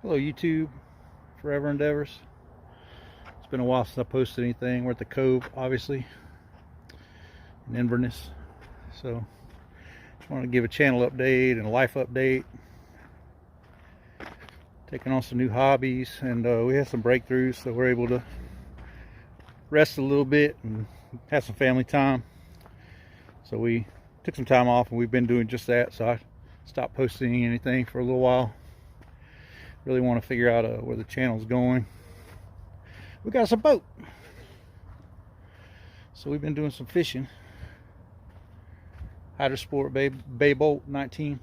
Hello YouTube, Forever Endeavors. It's been a while since I posted anything. We're at the Cove, obviously, in Inverness. So, just wanted to give a channel update and a life update. Taking on some new hobbies, and we had some breakthroughs, so we're able to rest a little bit and have some family time. So we took some time off, and we've been doing just that. So I stopped posting anything for a little while. Really want to figure out where the channel's going. We got us a boat, so we've been doing some fishing. Hydrosport Bay Bolt 19.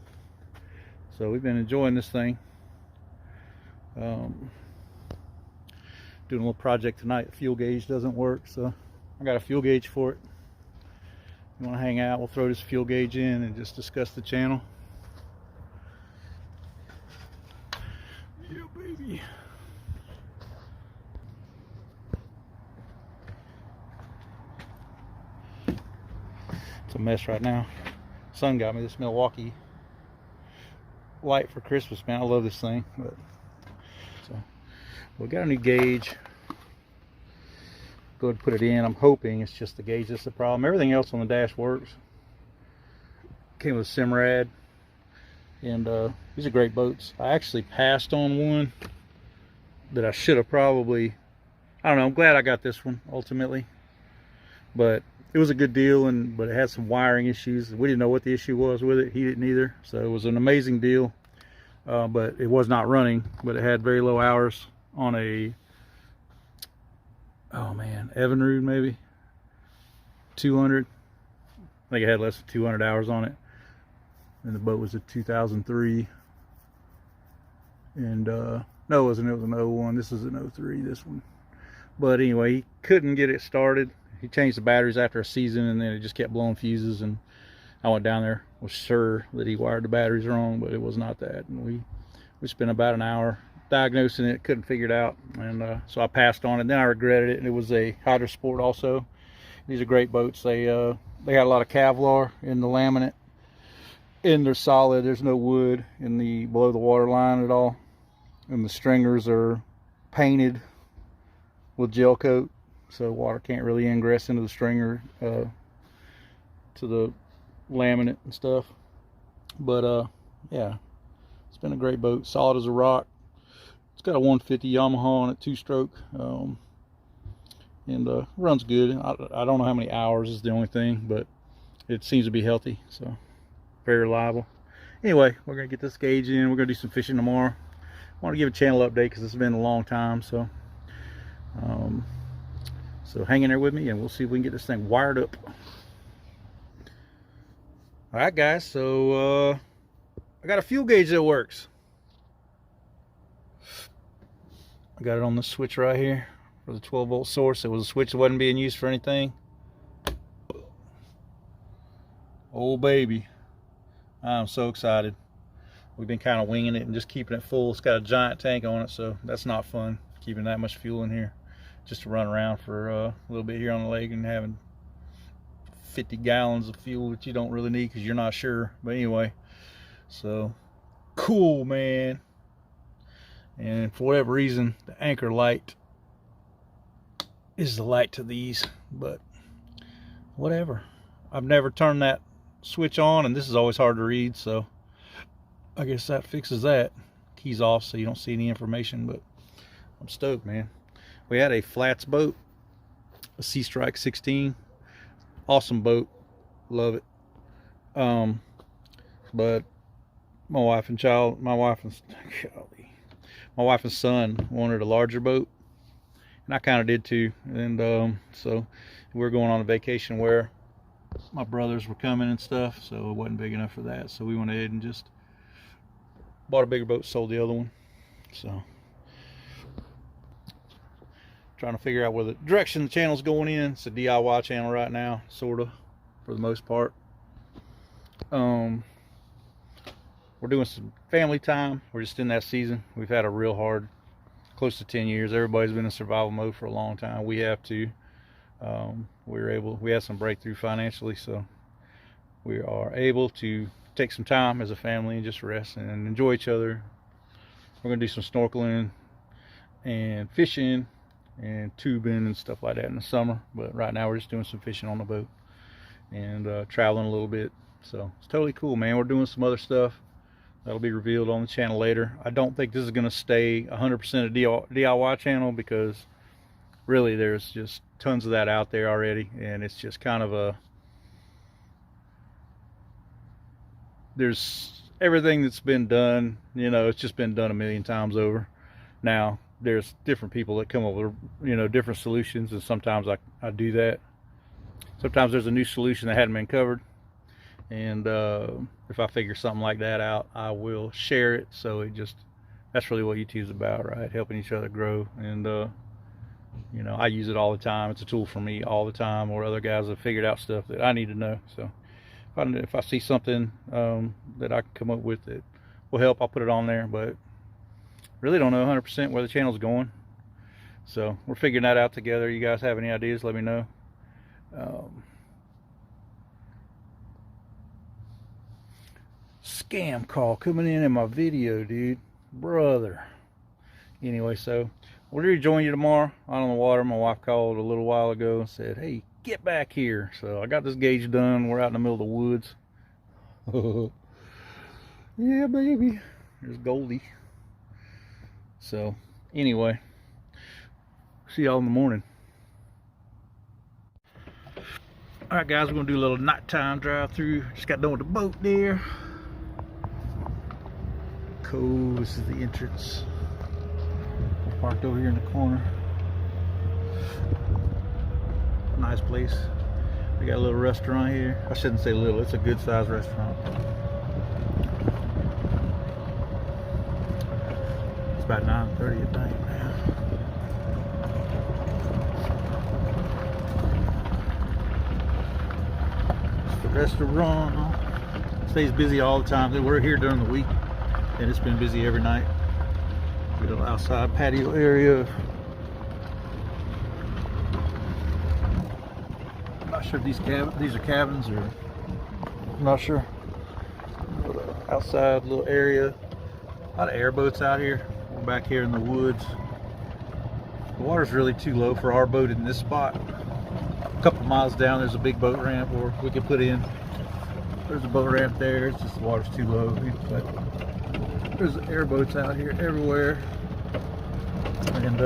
So we've been enjoying this thing. Doing a little project tonight. The fuel gauge doesn't work, so I got a fuel gauge for it. You want to hang out, we'll throw this fuel gauge in and just discuss the channel. Yeah, baby. It's a mess right now. Son got me this Milwaukee light for Christmas, man. I love this thing. But so we got a new gauge. Go ahead and put it in. I'm hoping it's just the gauge that's the problem. Everything else on the dash works. Came with Simrad, and these are great boats. I actually passed on one that I should have probably, I don't know, I'm glad I got this one ultimately, but it was a good deal, but it had some wiring issues. We didn't know what the issue was with it. He didn't either. So it was an amazing deal, but it was not running, but it had very low hours on a, oh man, Evinrude maybe 200. I think it had less than 200 hours on it, and the boat was a 2003. And no, it wasn't. It was an 01. This is an 03, this one. But anyway, he couldn't get it started. He changed the batteries after a season, and then it just kept blowing fuses. And I went down there, was sure that he wired the batteries wrong, but it was not that. And we spent about an hour diagnosing it, couldn't figure it out, and so I passed on it. Then I regretted it. And it was a Hydrosport also. These are great boats. They got a lot of Kevlar in the laminate, and they're solid. There's no wood in the below the water line at all, and the stringers are painted with gel coat, so water can't really ingress into the stringer to the laminate and stuff. But yeah, it's been a great boat, solid as a rock. It's got a 150 Yamaha on it, 2-stroke, and runs good. I don't know how many hours is the only thing, but it seems to be healthy, so very reliable. Anyway, we're gonna get this gauge in. We're gonna do some fishing tomorrow. I want to give a channel update because it's been a long time, so so hang in there with me, and we'll see if we can get this thing wired up. All right, guys. So I got a fuel gauge that works. I got it on the switch right here for the 12-volt source. It was a switch that wasn't being used for anything. Oh baby, I'm so excited. We've been kind of winging it and just keeping it full. It's got a giant tank on it, so that's not fun, keeping that much fuel in here just to run around for a little bit here on the lake and having 50 gallons of fuel that you don't really need because you're not sure. But anyway, so cool, man. And for whatever reason, the anchor light is the light to these, but whatever. I've never turned that switch on, and this is always hard to read, so I guess that fixes that. Keys off so you don't see any information, but I'm stoked, man. We had a flats boat, a Sea Strike 16. Awesome boat, love it. But my wife and son wanted a larger boat, and I kind of did too. And so we're going on a vacation where my brothers were coming and stuff, so it wasn't big enough for that. So we went ahead and just bought a bigger boat, sold the other one. So trying to figure out where the direction the channel's going in. It's a DIY channel right now, sort of, for the most part. We're doing some family time. We're just in that season. We've had a real hard, close to 10 years. Everybody's been in survival mode for a long time. We have to. We had some breakthrough financially, so we are able to take some time as a family and just rest and enjoy each other We're gonna do some snorkeling and fishing and tubing and stuff like that in the summer. But right now we're just doing some fishing on the boat and traveling a little bit. So it's totally cool, man. We're doing some other stuff that'll be revealed on the channel later. I don't think this is gonna stay 100% a DIY channel, because really there's just tons of that out there already, and it's just kind of a, there's everything that's been done, you know, it's just been done a million times over. Now there's different people that come up with, you know, different solutions, and sometimes I do that. Sometimes there's a new solution that hadn't been covered, and if I figure something like that out, I will share it. So it just, that's really what YouTube's about, right? Helping each other grow. And you know, I use it all the time. It's a tool for me all the time, or other guys have figured out stuff that I need to know. So if I see something that I can come up with that will help, I'll put it on there. But really don't know 100% where the channel's going, so we're figuring that out together. You guys have any ideas, let me know. Scam call coming in my video, dude, brother. Anyway, so we'll rejoin you tomorrow out on the water. My wife called a little while ago and said, hey, get back here. So I got this gauge done. We're out in the middle of the woods. Yeah, baby, there's Goldie. So anyway, see y'all in the morning. All right, guys, we're gonna do a little nighttime drive through. Just got done with the boat there. Cove, this is the entrance. We're parked over here in the corner. Nice place. We got a little restaurant here. I shouldn't say little, it's a good sized restaurant. It's about 9:30 at night now. It's the restaurant. It stays busy all the time. We're here during the week, and it's been busy every night. Got a little outside patio area. I'm not sure if these are cabins, or I'm not sure. Outside little area. A lot of airboats out here. We're back here in the woods. The water's really too low for our boat in this spot. A couple miles down there's a big boat ramp where we could put in. There's a boat ramp there. It's just the water's too low. But there's airboats out here everywhere, and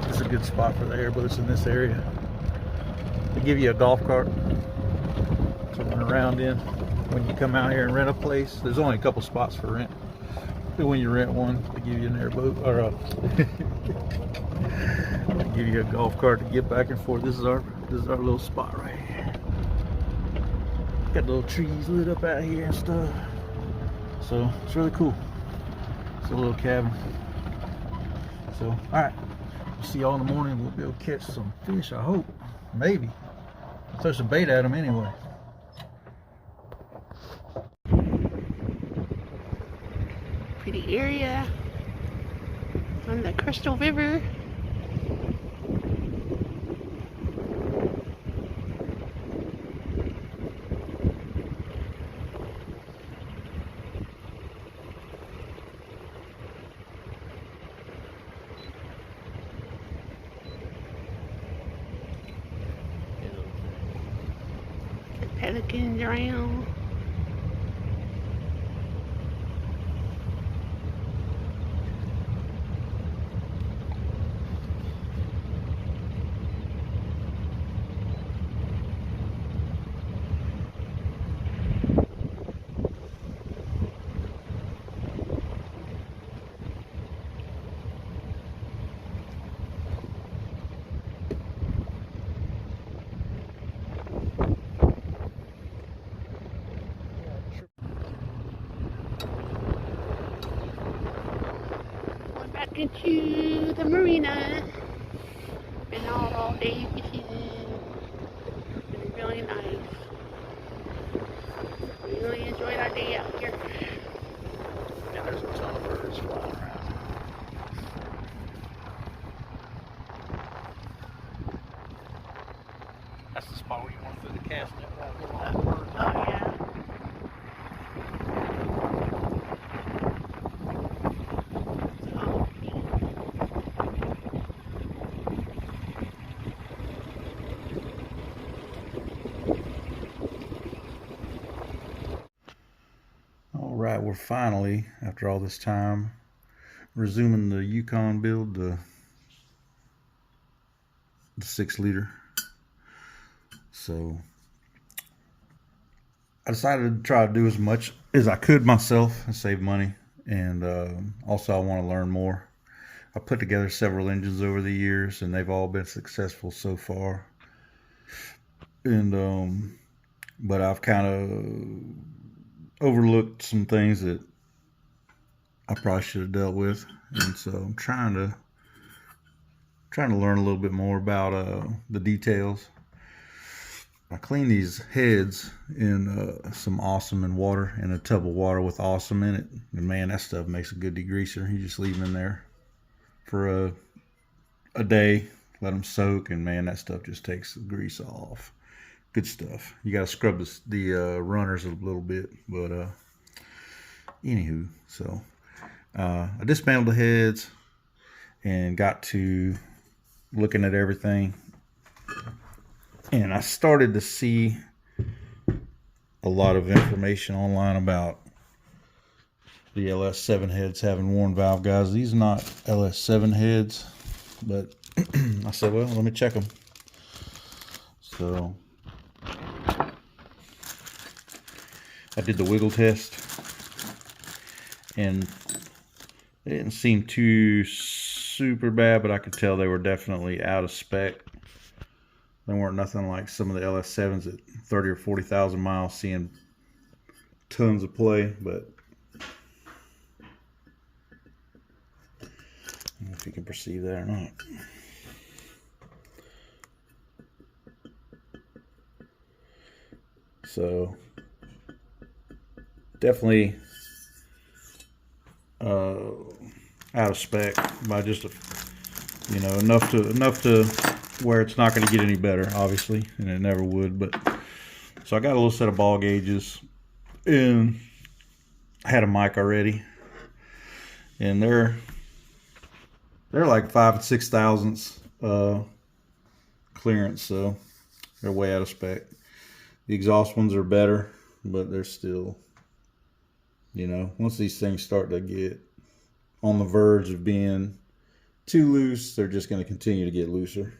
it's a good spot for the airboats in this area. They give you a golf cart to run around in when you come out here and rent a place. There's only a couple spots for rent. But when you rent one, they give you an airboat, or they give you a golf cart to get back and forth. This is our little spot right here. Got little trees lit up out here and stuff. So it's really cool. It's a little cabin. So alright. We'll see y'all in the morning. We'll be able to catch some fish, I hope. Maybe. I'll throw some bait at them anyway. Pretty area on the Crystal River. Pelicans around. Back into the marina. Been out all day fishing. Been really nice. We really enjoyed our day out here. Yeah, there's a ton of birds flying around. That's the spot where you want to put the cast net right there. Oh yeah. we're finally, after all this time, resuming the Yukon build, the 6-liter. So I decided to try to do as much as I could myself and save money, and also I want to learn more. I put together several engines over the years, and they've all been successful so far. And but I've kind of overlooked some things that I probably should have dealt with, and so I'm trying to learn a little bit more about the details. I clean these heads in some Awesome in water, in a tub of water with Awesome in it, and man, that stuff makes a good degreaser. You just leave them in there for a day, let them soak, and man, that stuff just takes the grease off. Good stuff. You got to scrub the runners a little bit, but anywho, so I dismantled the heads and got to looking at everything, and I started to see a lot of information online about the LS7 heads having worn valve guides. These are not LS7 heads, but I said, well, let me check them. So I did the wiggle test, and it didn't seem too super bad, but I could tell they were definitely out of spec. They weren't nothing like some of the LS7s at 30 or 40,000 miles seeing tons of play, but I don't know if you can perceive that or not. So definitely out of spec by just enough to where it's not going to get any better, obviously, and it never would. But so I got a little set of ball gauges, and I had a mic already, and they're like 5 and 6 thousandths clearance, so they're way out of spec. The exhaust ones are better, but they're still, once these things start to get on the verge of being too loose, they're just going to continue to get looser.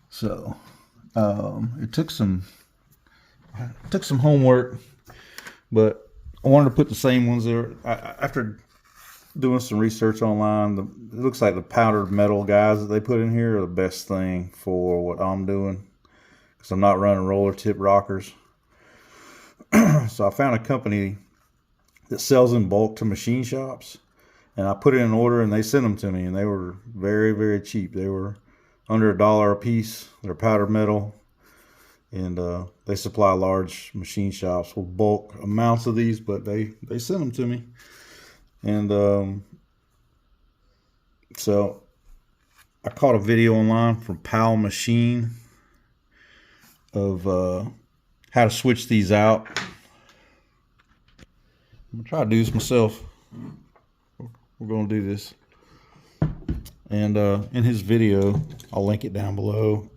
So it took some homework, but I wanted to put the same ones there. After doing some research online, it looks like the powdered metal guides that they put in here are the best thing for what I'm doing, because I'm not running roller tip rockers. So I found a company that sells in bulk to machine shops, and I put in an order, and they sent them to me, and they were very, very cheap. They were under $1 a piece. They're powdered metal, and they supply large machine shops with bulk amounts of these, but they sent them to me. And so I caught a video online from Powell Machine of how to switch these out. I'm gonna try to do this myself. We're gonna do this, and in his video, I'll link it down below.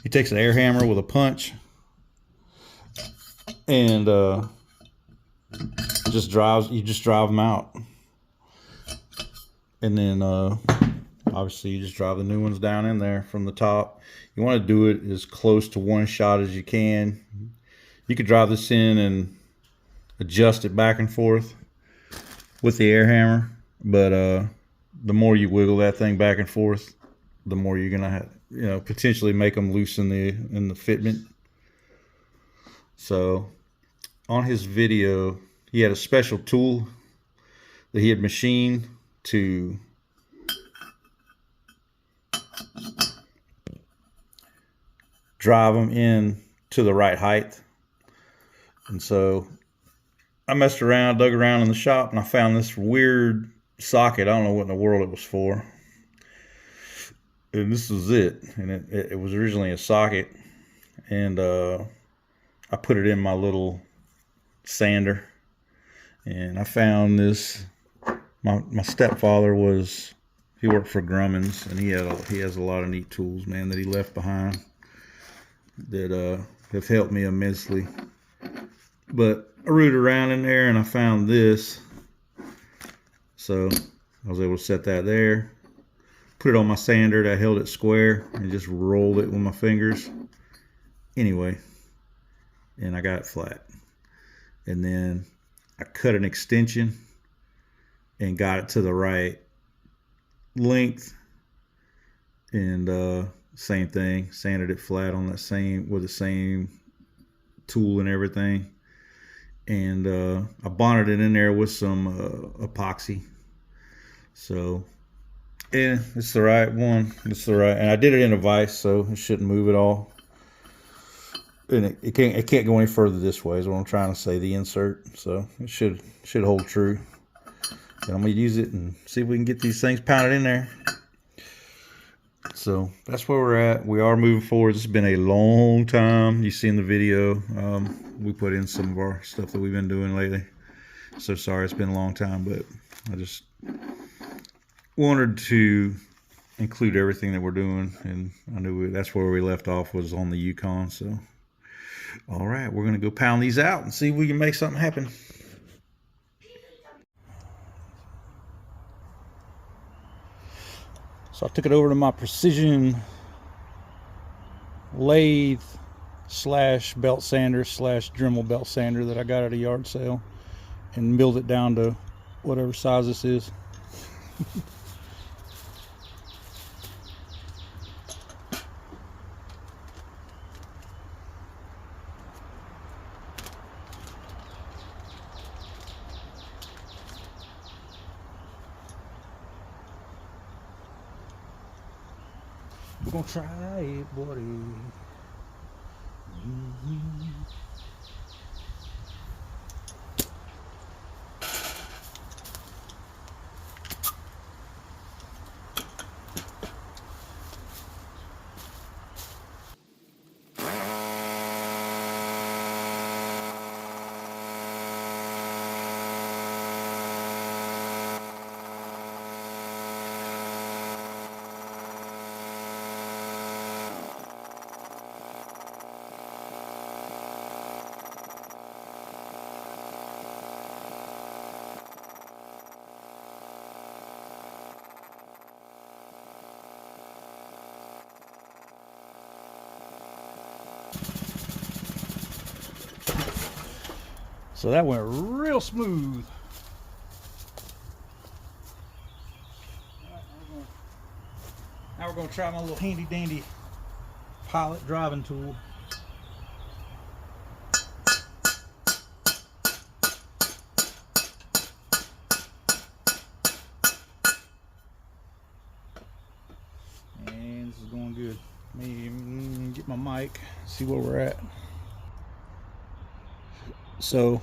He takes an air hammer with a punch and you just drive them out, and then obviously you just drive the new ones down in there from the top. You want to do it as close to one shot as you can. You could drive this in and adjust it back and forth with the air hammer, but the more you wiggle that thing back and forth, the more you're gonna have, potentially make them loose in the fitment. So on his video, he had a special tool that he had machined to drive them in to the right height. And so I messed around, dug around in the shop, and I found this weird socket. I don't know what in the world it was for. And this was it. And it was originally a socket. And I put it in my little sander. And I found this. My stepfather he worked for Grumman's, and he has a lot of neat tools, man, that he left behind that have helped me immensely. But I rooted around in there and I found this. So I was able to set that there. Put it on my sander that held it square and just rolled it with my fingers. Anyway, and I got it flat. And then I cut an extension and got it to the right length. And same thing, sanded it flat on that same with the same tool and everything. And I bonded it in there with some epoxy. So yeah, it's the right one. It's the right, and I did it in a vise, so it shouldn't move at all. And it can't go any further this way, is what I'm trying to say. The insert, so it should hold true. And I'm gonna use it and see if we can get these things pounded in there. So that's where we're at. We are moving forward. This has been a long time. You see in the video, we put in some of our stuff that we've been doing lately. So sorry, it's been a long time, but I just wanted to include everything that we're doing, and I knew that's where we left off, was on the Yukon. So all right, we're gonna go pound these out and see if we can make something happen. So I took it over to my precision lathe slash belt sander slash Dremel belt sander that I got at a yard sale, and milled it down to whatever size this is. We're gonna try it, buddy. So that went real smooth. Now we're going to try my little handy dandy pilot driving tool. And this is going good. Let me get my mic, see where we're at. So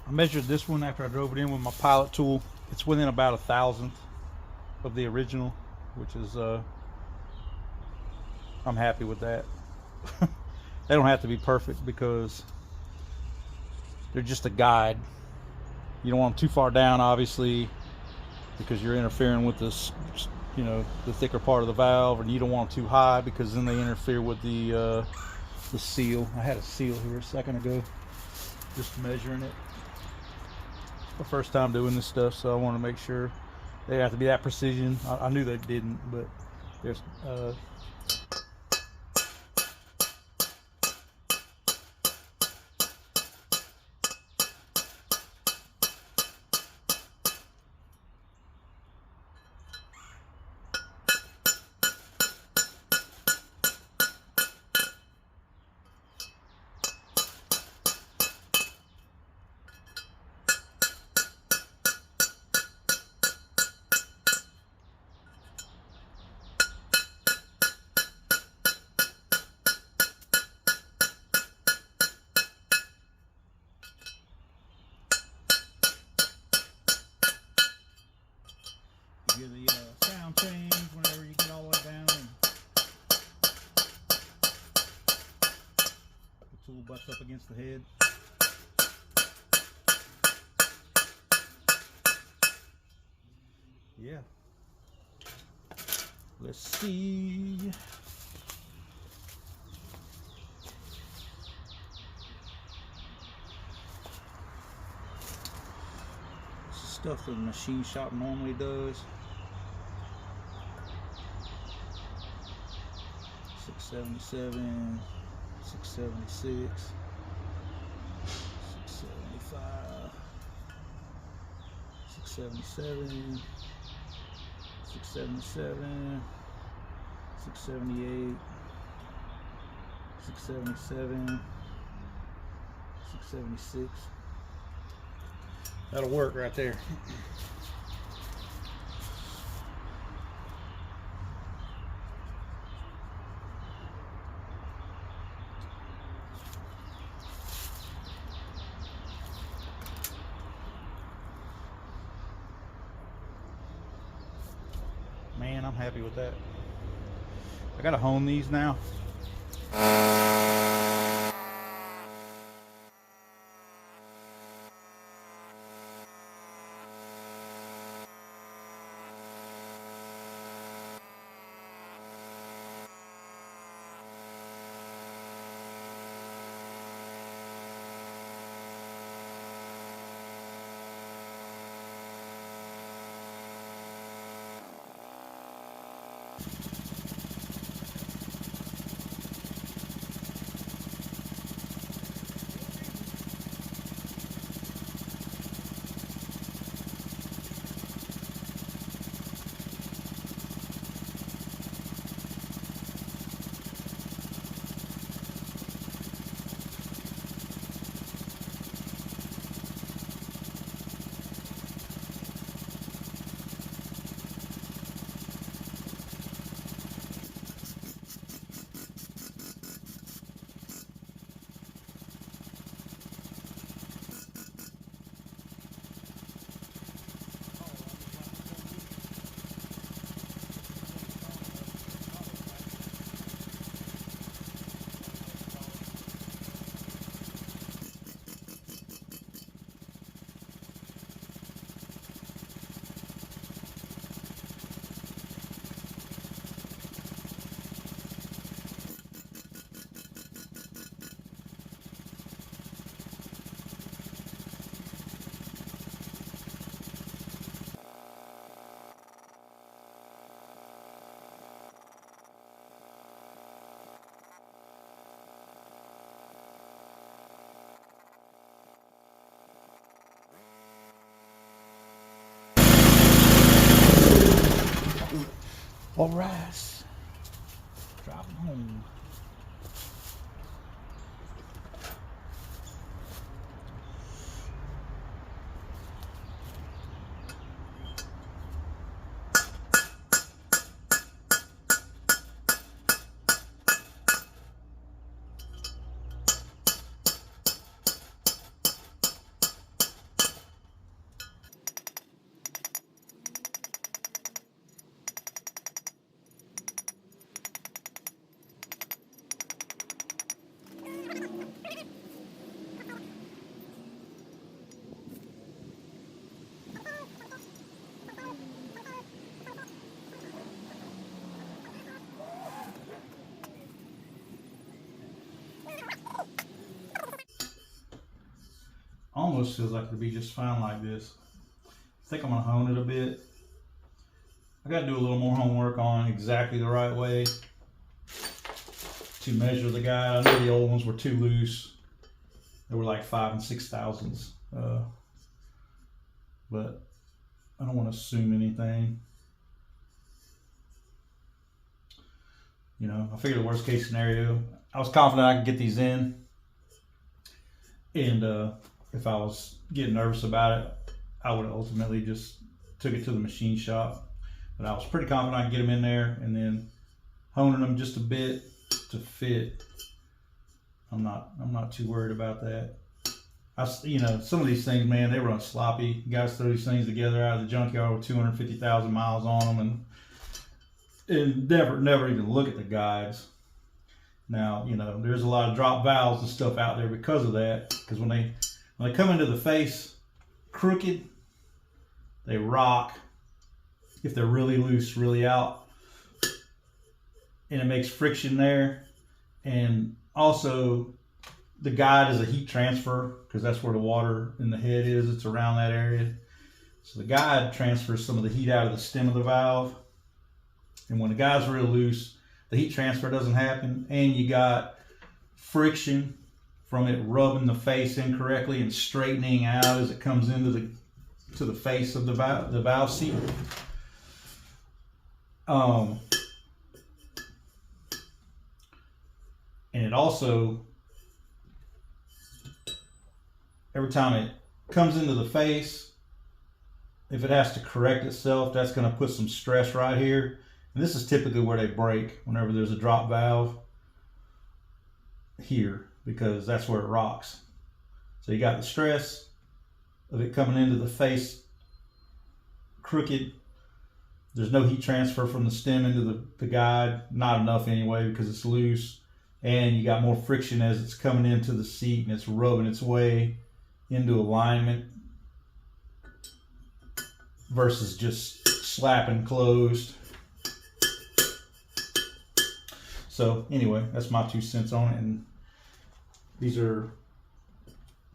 I measured this one after I drove it in with my pilot tool. It's within about 1/1000th of the original, which is I'm happy with that. They don't have to be perfect because they're just a guide. You don't want them too far down, obviously, because you're interfering with this, you know, the thicker part of the valve, and you don't want them too high because then they interfere with the seal. I had a seal here a second ago, just measuring it. It's my first time doing this stuff, so I want to make sure they have to be that precision. I knew they didn't, but there's hear the sound change whenever you get all the way down, and the tool butts up against the head. Yeah. Let's see. stuff the machine shop normally does. 677, 676, 675, 677, 677, 678, 677, 676. That'll work right there. Man, I'm happy with that. I gotta hone these now. All right, driving home. Almost feels like it'd be just fine like this. I think I'm gonna hone it a bit. I gotta do a little more homework on exactly the right way to measure the guide. I know the old ones were too loose. They were like 5 and 6 thousandths. But I don't want to assume anything. You know, I figured the worst case scenario. I was confident I could get these in. And if I was getting nervous about it, I would have ultimately just took it to the machine shop. But I was pretty confident I could get them in there, and then honing them just a bit to fit. I'm not too worried about that. You know, some of these things, man, they run sloppy. You guys throw these things together out of the junkyard with 250,000 miles on them, and never even look at the guides. Now, you know, there's a lot of drop valves and stuff out there because of that. Because when they come into the face crooked, they rock. If they're really loose, really out, and it makes friction there. And also, the guide is a heat transfer because that's where the water in the head is. It's around that area. So the guide transfers some of the heat out of the stem of the valve. And when the guide's real loose, the heat transfer doesn't happen, and you got friction from it rubbing the face incorrectly and straightening out as it comes into the face of the valve seat. And it also, every time it comes into the face, if it has to correct itself, that's going to put some stress right here. And this is typically where they break whenever there's a drop valve here, because that's where it rocks. So you got the stress of it coming into the face crooked. There's no heat transfer from the stem into the guide, not enough anyway because it's loose, and you got more friction as it's coming into the seat and it's rubbing its way into alignment versus just slapping closed. So anyway, that's my 2 cents on it, and these are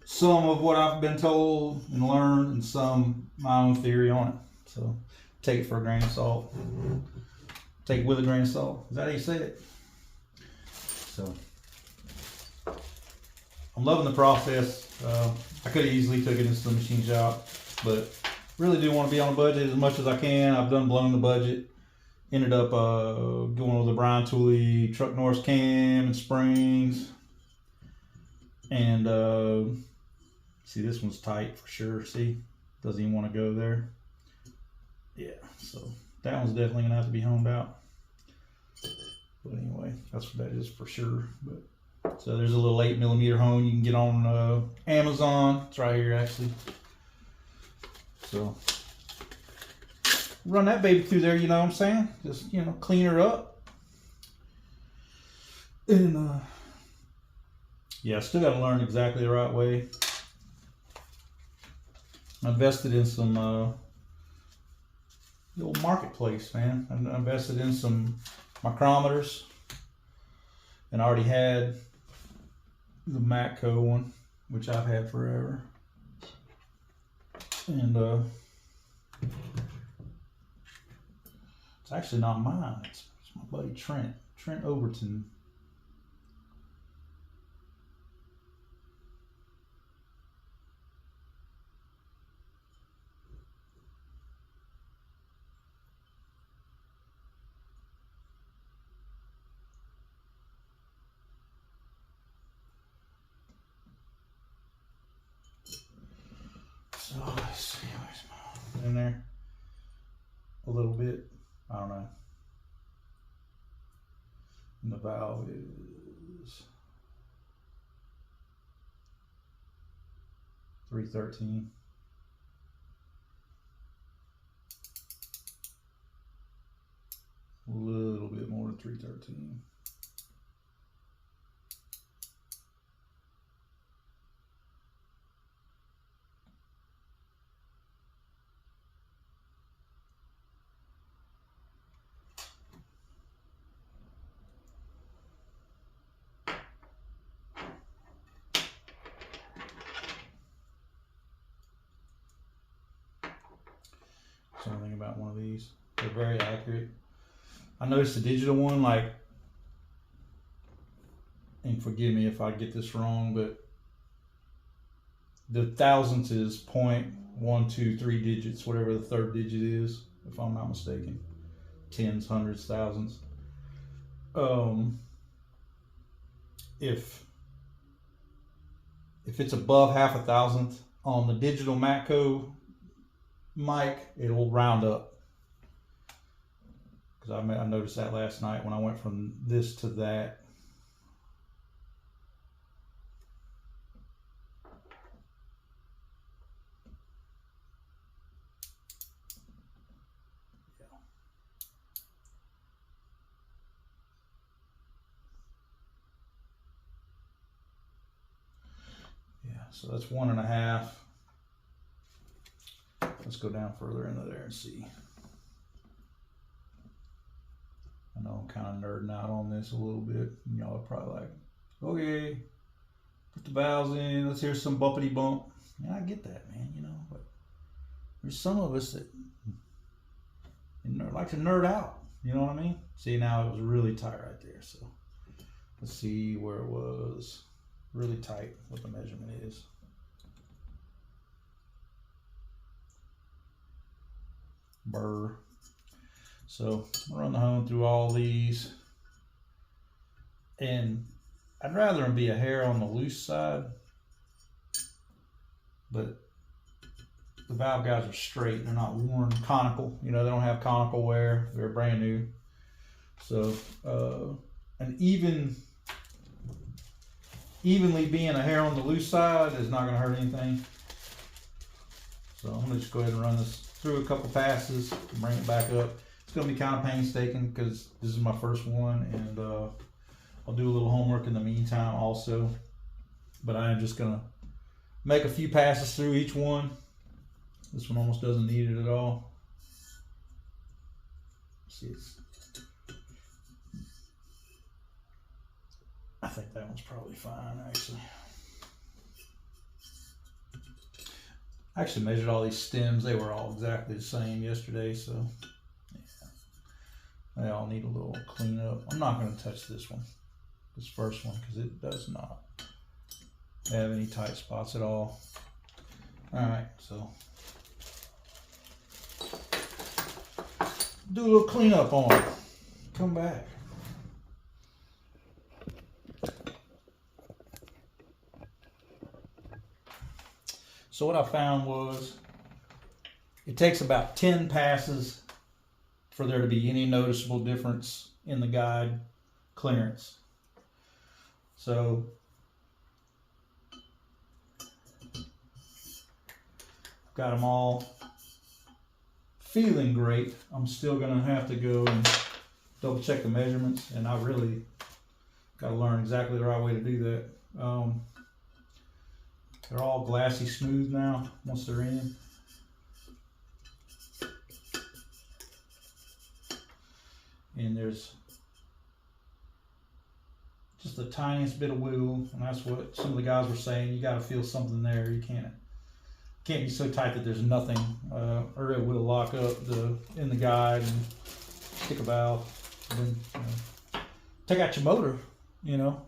some of what I've been told and learned, and some my own theory on it. So take it for a grain of salt. Take it with a grain of salt. Is that how you say it? So I'm loving the process. I could have easily took it into the machine shop, but really do want to be on a budget as much as I can. I've done blown the budget. Ended up going with the Brian Tooley Truck Norris cam and springs. And see, this one's tight for sure. See, doesn't even want to go there. Yeah, so that one's definitely gonna have to be honed out. But anyway, that's what that is for sure. But so there's a little 8mm hone you can get on Amazon. It's right here actually. So run that baby through there, you know what I'm saying? Just, you know, clean her up. And yeah, I still got to learn exactly the right way. I invested in some the old marketplace, man. I invested in some micrometers, and I already had the Matco one, which I've had forever. And it's actually not mine. It's my buddy Trent Overton. So let's see, where's my in there a little bit. I don't know. And the valve is 313. A little bit more than 313. Something about one of these. They're very accurate. I noticed the digital one, like, and forgive me if I get this wrong, but the thousandths is 0.123 digits, whatever the third digit is, if I'm not mistaken. Tens, hundreds, thousands. If it's above half a thousandth on the digital Matco mic, it'll round up. Because I noticed that last night when I went from this to that. Yeah, so that's 1.5. Let's go down further into there and see. I know I'm kind of nerding out on this a little bit. Y'all are probably like, okay, put the valves in, let's hear some bumpity bump. Yeah, I get that, man, you know, but there's some of us that like to nerd out. You know what I mean? See, now it was really tight right there. So let's see where it was really tight, what the measurement is. Burr. So I'm gonna run the hone through all these, and I'd rather them be a hair on the loose side, but the valve guides are straight. They're not worn conical. You know, they don't have conical wear. They're brand new. So an evenly being a hair on the loose side is not going to hurt anything. So I'm going to just go ahead and run this through a couple passes and bring it back up. It's going to be kind of painstaking because this is my first one, and I'll do a little homework in the meantime also. But I am just going to make a few passes through each one. This one almost doesn't need it at all. See, I think that one's probably fine, actually. I actually measured all these stems. They were all exactly the same yesterday, so yeah. They all need a little cleanup. I'm not going to touch this one, this first one, because it does not have any tight spots at all. All right, so do a little cleanup on it. Come back. So what I found was it takes about 10 passes for there to be any noticeable difference in the guide clearance. So I've got them all feeling great. I'm still going to have to go and double check the measurements, and I really got to learn exactly the right way to do that. They're all glassy smooth now once they're in. And there's just the tiniest bit of wiggle, and that's what some of the guys were saying. You got to feel something there. You can't be so tight that there's nothing, or it will lock up in the guide and stick a valve. And then take out your motor, you know.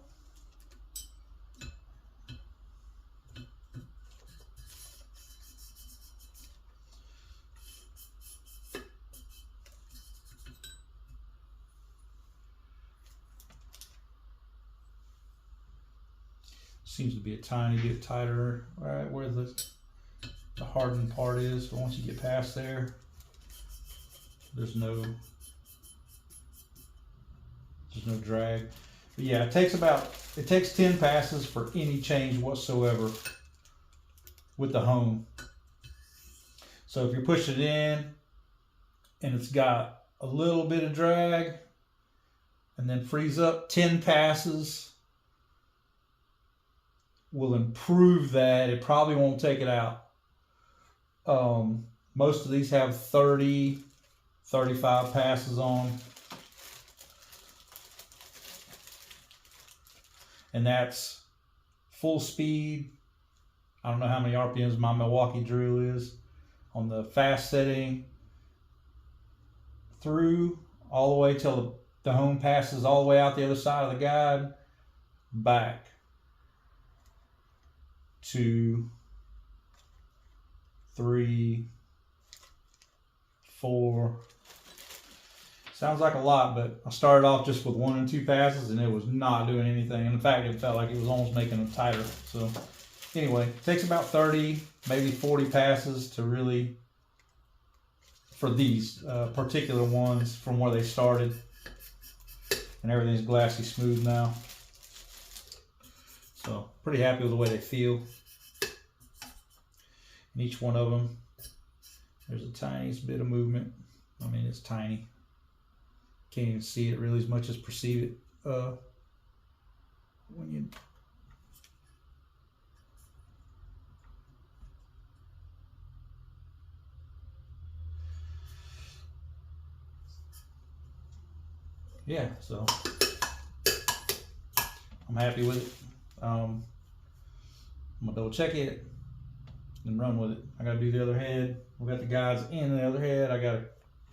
Seems to be a tiny bit tighter right where the hardened part is, but once you get past there, there's no drag. But yeah, it takes 10 passes for any change whatsoever with the hone. So if you're pushing it in and it's got a little bit of drag and then freeze up, 10 passes will improve that. It probably won't take it out. Most of these have 30, 35 passes on. And that's full speed. I don't know how many RPMs my Milwaukee drill is. On the fast setting, through all the way till the hone passes all the way out the other side of the guide, back. 2, 3, 4. Sounds like a lot, but I started off just with 1 and 2 passes and it was not doing anything. In fact, it felt like it was almost making them tighter. So anyway, it takes about 30, maybe 40 passes to really, for these particular ones from where they started. And everything's glassy smooth now. So pretty happy with the way they feel. And each one of them, there's the tiniest bit of movement. I mean, it's tiny. Can't even see it really as much as perceive it when you. Yeah, so I'm happy with it. I'm gonna double check it, and run with it. I got to do the other head. We got the guides in the other head. I got to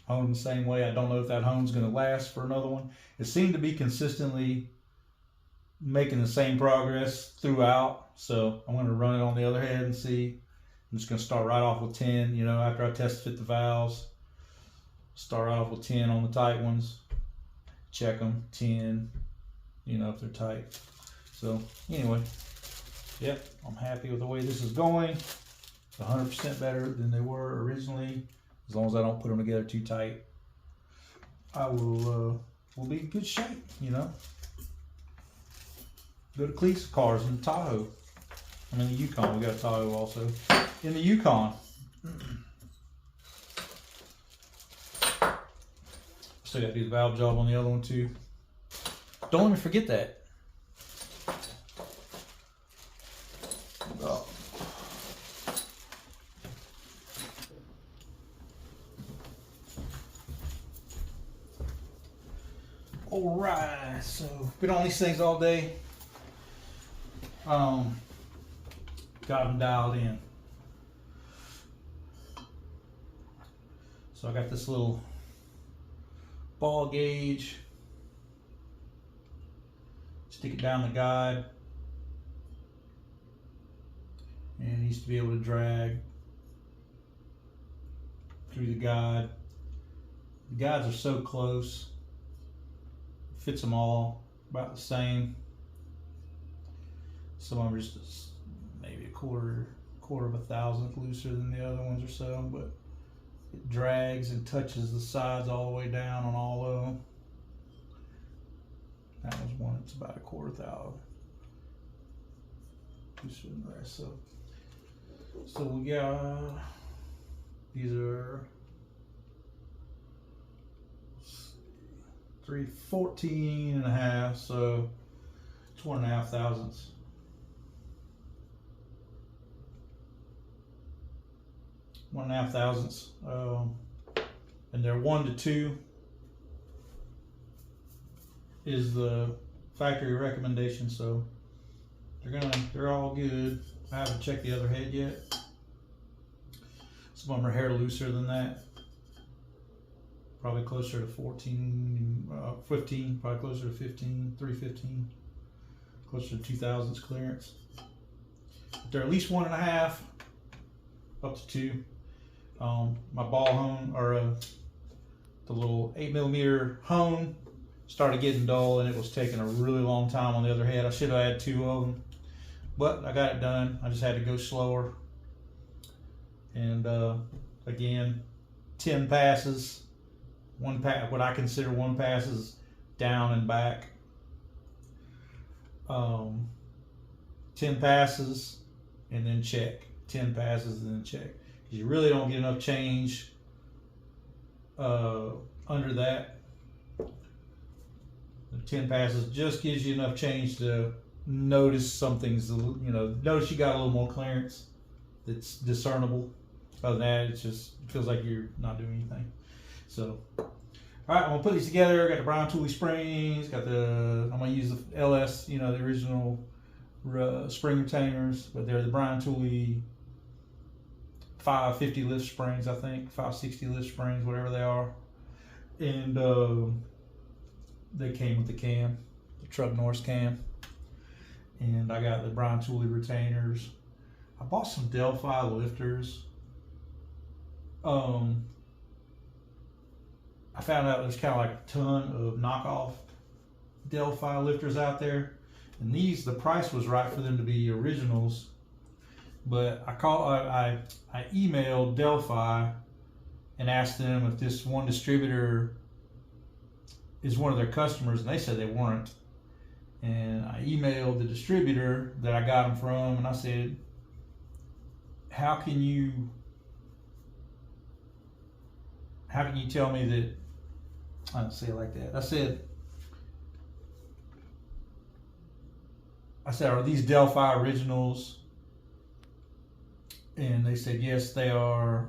hone the same way. I don't know if that hone's going to last for another one. It seemed to be consistently making the same progress throughout. So I'm going to run it on the other head and see. I'm just going to start right off with 10, you know, after I test fit the valves. Start off with 10 on the tight ones. Check them, 10, you know, if they're tight. So anyway, yep, I'm happy with the way this is going. It's 100% better than they were originally. As long as I don't put them together too tight, I will be in good shape, you know. Go to Cleats Cars in Tahoe. I'm in the Yukon. We got a Tahoe also in the Yukon. Still got to do the valve job on the other one too. Don't let me forget that. Oh. All right, so been on these things all day. Got them dialed in. So I got this little ball gauge. Stick it down the guide. And it needs to be able to drag through the guide. The guides are so close. Fits them all about the same. Some of them are just maybe a quarter of a thousandth looser than the other ones or so, but it drags and touches the sides all the way down on all of them. That was one that's about a quarter thousand looser than the rest. So we got, these are 314 and a half, so 1.5 thousandths. One and a half thousandths, and they're 1 to 2 is the factory recommendation. So they're all good. I haven't checked the other head yet. Some of them are hair looser than that. Probably closer to 14, 15, probably closer to 15, 315, closer to 2 thousandths clearance. But they're at least 1.5 up to 2. My ball hone, or the little 8mm hone, started getting dull, and it was taking a really long time on the other head. I should have had 2 of them, but I got it done. I just had to go slower. And again, 10 passes. What I consider 1 pass is down and back. 10 passes and then check. 10 passes and then check. You really don't get enough change under that. The 10 passes just gives you enough change to notice something's, you know, notice you got a little more clearance that's discernible. Other than that, it feels like you're not doing anything. So, all right, I'm gonna put these together. Got the Brian Tooley springs. I'm gonna use the LS, you know, the original spring retainers, but they're the Brian Tooley 550 lift springs, I think, 560 lift springs, whatever they are. And they came with the cam, the Truck Norse cam. And I got the Brian Tooley retainers. I bought some Delphi lifters. I found out there's kind of like a ton of knockoff Delphi lifters out there. And the price was right for them to be originals. But I emailed Delphi and asked them if this one distributor is one of their customers, and they said they weren't. And I emailed the distributor that I got them from, and I said, how can you tell me that? I didn't say it like that. I said, are these Delphi originals? And they said, yes, they are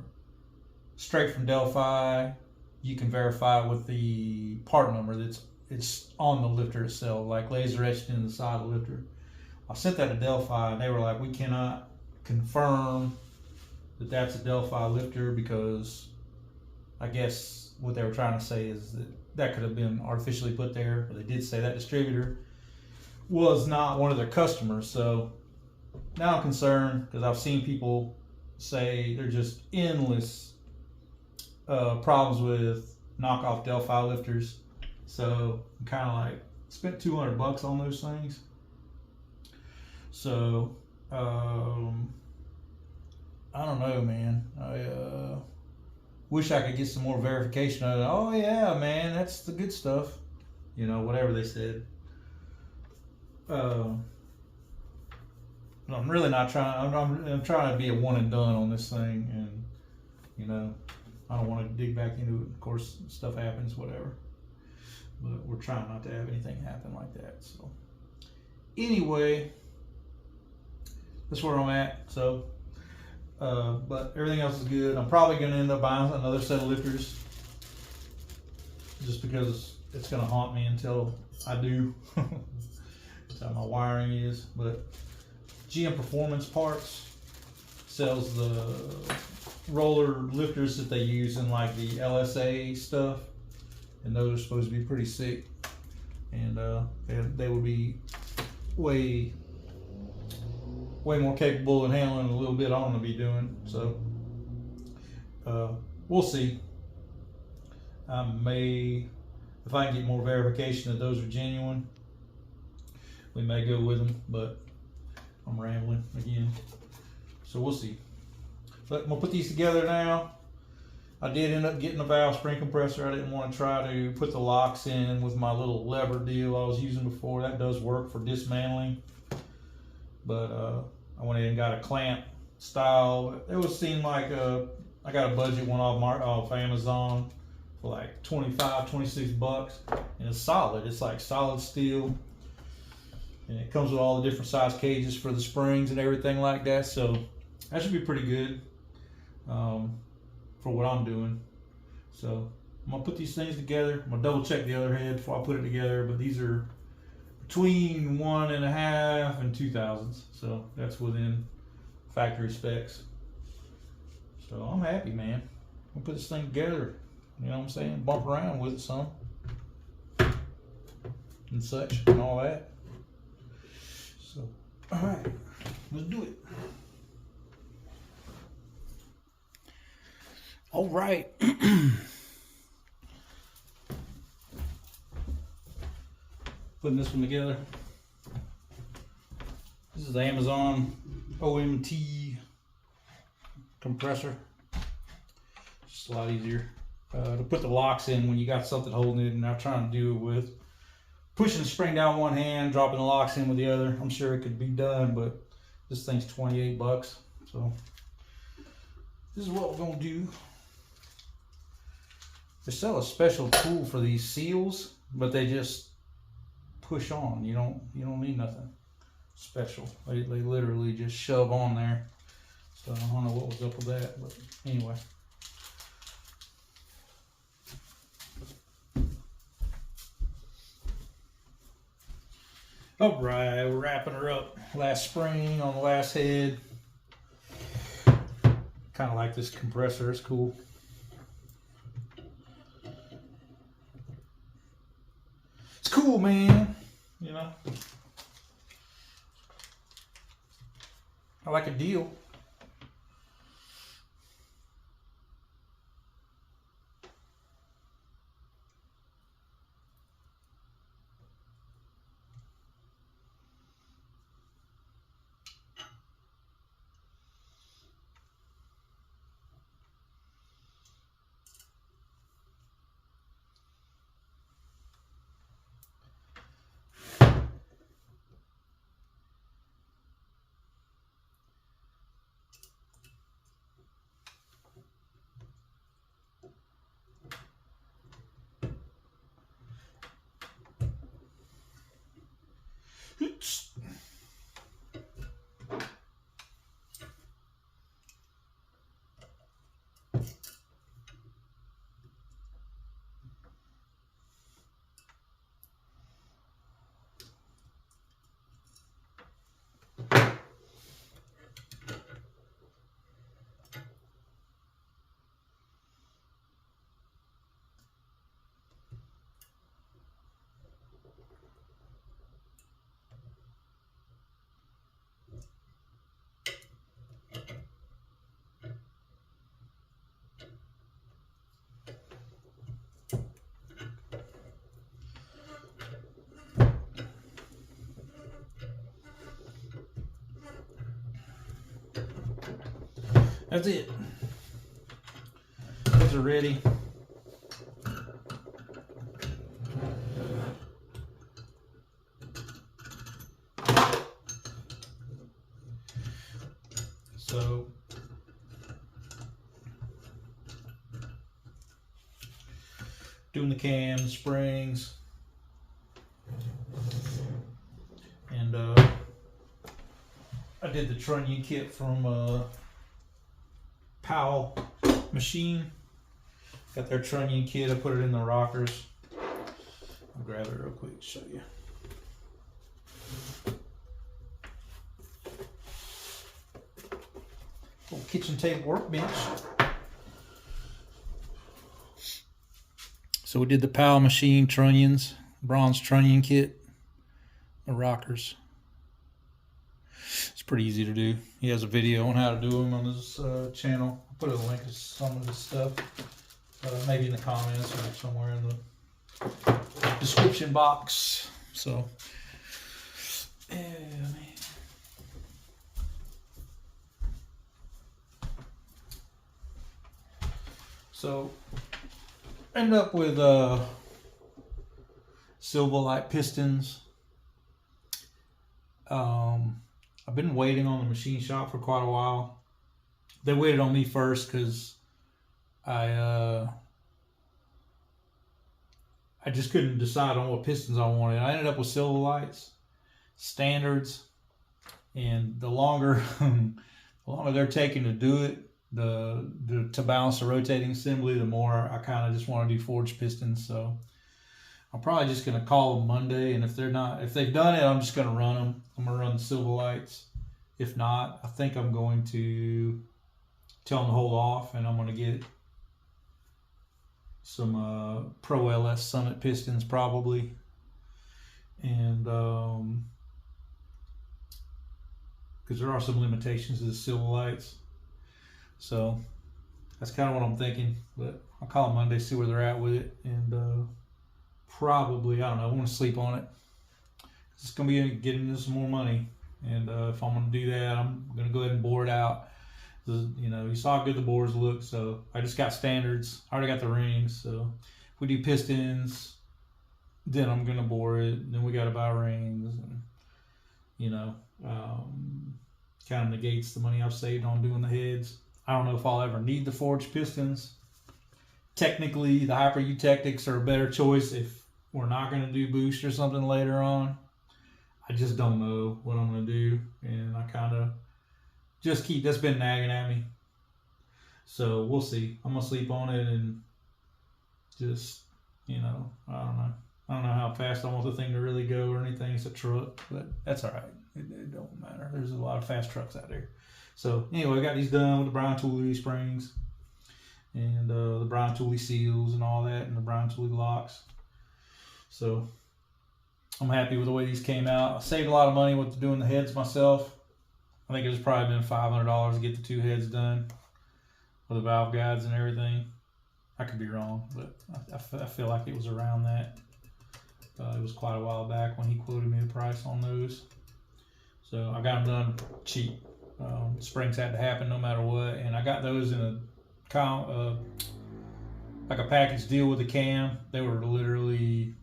straight from Delphi. You can verify with the part number it's on the lifter itself, like laser etched in the side of the lifter. I sent that to Delphi, and they were like, we cannot confirm that that's a Delphi lifter, because I guess what they were trying to say is that that could have been artificially put there, but they did say that distributor was not one of their customers. So now I'm concerned, because I've seen people say they're just endless problems with knockoff Delphi lifters. So I'm kind of like, spent $200 on those things. So I don't know, man. I wish I could get some more verification of it. Oh yeah, man, that's the good stuff. You know, whatever they said. I'm really not trying. I'm trying to be a one and done on this thing, and you know, I don't want to dig back into it. Of course, stuff happens, whatever. But we're trying not to have anything happen like that. So anyway, that's where I'm at. So, but everything else is good. I'm probably going to end up buying another set of lifters, just because it's going to haunt me until I do. That's how my wiring is. But GM Performance Parts sells the roller lifters that they use in like the LSA stuff, and those are supposed to be pretty sick, and they would be way more capable of handling a little bit I'm going to be doing. So we'll see. I may, if I can get more verification that those are genuine, we may go with them, but I'm rambling again, so we'll see. But I'm gonna put these together now. I did end up getting a valve spring compressor. I didn't want to try to put the locks in with my little lever deal I was using before. That does work for dismantling, but I went in and got a clamp style. It was seem like I got a budget one off Amazon for like 25, 26 bucks, and it's solid. It's like solid steel, and it comes with all the different size cages for the springs and everything like that. So that should be pretty good for what I'm doing. So I'm gonna put these things together. I'm gonna double check the other head before I put it together, but these are between 1.5 and 2 thousandths, so that's within factory specs. So I'm happy, man. I'll put this thing together, you know what I'm saying, bump around with it some and such and all that. So all right, let's do it. All right. Putting this one together. This is the Amazon OMT compressor. Just a lot easier to put the locks in when you got something holding it and not trying to do it with pushing the spring down one hand, dropping the locks in with the other. I'm sure it could be done, but this thing's 28 bucks. So this is what we're gonna do. They sell a special tool for these seals, but they just push on. You don't need nothing special. They literally just shove on there. So I don't know what was up with that, but anyway. All right, we're wrapping her up. Last spring on the last head. Kind of like this compressor. It's cool. It's cool, man. You know, I like a deal. that's it. These are ready. So doing the cams, springs, and I did the trunnion kit from Powell Machine. Got their trunnion kit. I put it in the rockers. I'll grab it real quick to show you. Little kitchen table workbench. So we did the Powell Machine trunnions, bronze trunnion kit, the rockers. It's pretty easy to do. He has a video on how to do them on his channel. I'll put a link to some of his stuff, maybe in the comments or somewhere in the description box. So, yeah, man. So, end up with Silver-Lite pistons. I've been waiting on the machine shop for quite a while. They waited on me first because I just couldn't decide on what pistons I wanted. I ended up with Silver-Lites, standards, and the longer they're taking to do it, to balance the rotating assembly, the more I kind of just want to do forged pistons. So I'm probably just going to call them Monday, and if they've done it, I'm just going to run them. I'm going to run the Silver-Lites. If not, I think I'm going to tell them to hold off, and I'm going to get some Pro LS Summit pistons probably, and because there are some limitations to the Silver-Lites. So that's kind of what I'm thinking, but I'll call them Monday, see where they're at with it, and probably, I don't know, I want to sleep on it. It's going to be getting into some more money, and if I'm going to do that, I'm going to go ahead and bore it out. You saw how good the bores look, so I just got standards. I already got the rings, so if we do pistons, then I'm going to bore it, then we got to buy rings, and, kind of negates the money I've saved on doing the heads. I don't know if I'll ever need the forged pistons. Technically, the Hyper Eutectics are a better choice if we're not going to do boost or something later on. I just don't know what I'm going to do, and I kind of just that's been nagging at me. So we'll see. I'm going to sleep on it and just, I don't know. I don't know how fast I want the thing to really go or anything. It's a truck, but that's all right. It don't matter. There's a lot of fast trucks out there. So anyway, I got these done with the Brian Tooley springs and the Brian Tooley seals and all that, and the Brian Tooley locks. So I'm happy with the way these came out. I saved a lot of money with doing the heads myself. I think it was probably been $500 to get the two heads done with the valve guides and everything. I could be wrong, but I feel like it was around that. It was quite a while back when he quoted me the price on those. So I got them done cheap. Springs had to happen no matter what, and I got those in a like a package deal with the cam. They were literally,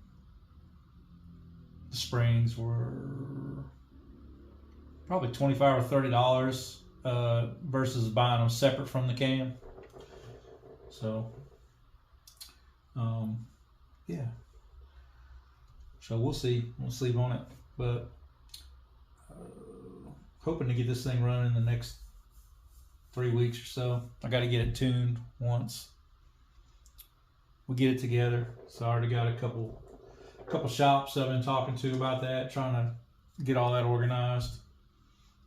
the springs were probably $25 or $30 versus buying them separate from the cam. So yeah, so we'll see. We'll sleep on it, but hoping to get this thing running in the next 3 weeks or so. I got to get it tuned once we get it together. So I already got a couple shops I've been talking to about that, trying to get all that organized.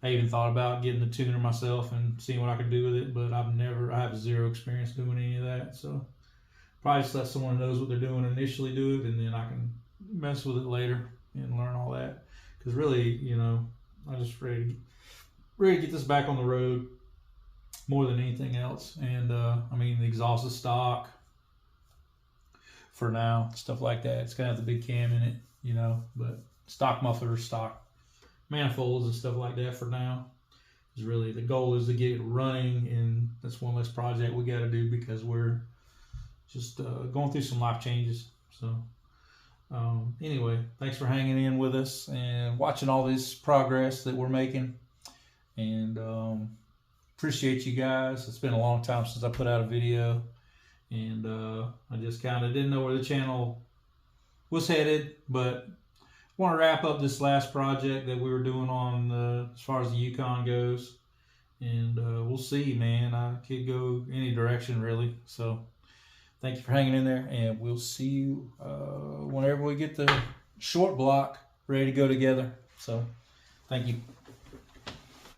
I even thought about getting the tuner myself and seeing what I could do with it, but I have zero experience doing any of that. So probably just let someone who knows what they're doing initially do it, and then I can mess with it later and learn all that. Because really, I'm just ready to get this back on the road more than anything else. And the exhaust is stock for now, stuff like that. It's gonna have the big cam in it, but stock mufflers, stock manifolds and stuff like that for now. is really the goal, is to get it running, and that's one less project we got to do because we're just going through some life changes. So anyway, thanks for hanging in with us and watching all this progress that we're making, and appreciate you guys. It's been a long time since I put out a video, and I just kind of didn't know where the channel was headed, but I want to wrap up this last project that we were doing on as far as the Yukon goes, and we'll see, man. I could go any direction really. So thank you for hanging in there, and we'll see you whenever we get the short block ready to go together. So thank you.